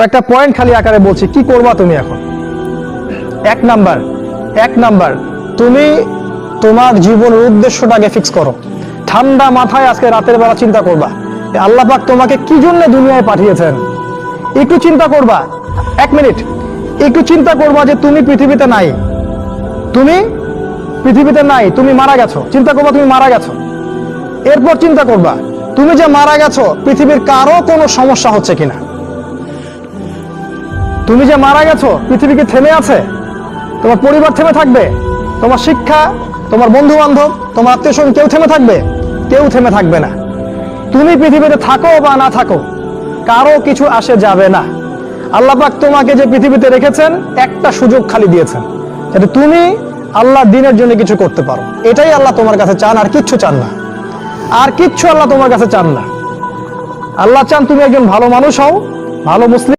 কয়েকটা পয়েন্ট খালি আকারে বলছি, কি করবা তুমি এখন। এক নাম্বার, তুমি তোমার জীবনের উদ্দেশ্যটাকে ফিক্স করো। ঠান্ডা মাথায় আজকে রাতের বেলা চিন্তা করবা আল্লাহ পাক তোমাকে কি জন্য দুনিয়ায় পাঠিয়েছেন। একটু চিন্তা করবা, 1 মিনিট একটু চিন্তা করবা যে তুমি পৃথিবীতে নাই, তুমি মারা গেছো। চিন্তা করবা তুমি মারা গেছো। এরপর চিন্তা করবা তুমি যে মারা গেছো পৃথিবীর কারো কোনো সমস্যা হচ্ছে কিনা। তুমি যে মারা গেছো পৃথিবী কি থেমে আছে? তোমার পরিবার থেমে থাকবে? তোমার শিক্ষা, তোমার বন্ধু বান্ধব, তোমার আত্মীয় স্বজন কেউ থেমে থাকবে? কেউ থেমে থাকবে না। তুমি পৃথিবীতে থাকো বা না থাকো কারো কিছু আসে যাবে না। আল্লাহ পাক তোমাকে যে পৃথিবীতে রেখেছেন একটা সুযোগ খালি দিয়েছেন যাতে তুমি আল্লাহ দ্বীনের জন্য কিছু করতে পারো। এটাই আল্লাহ তোমার কাছে চান, আর কিচ্ছু চান না। আর কিচ্ছু আল্লাহ তোমার কাছে চান না। আল্লাহ চান তুমি একজন ভালো মানুষ হও, ভালো মুসলিম।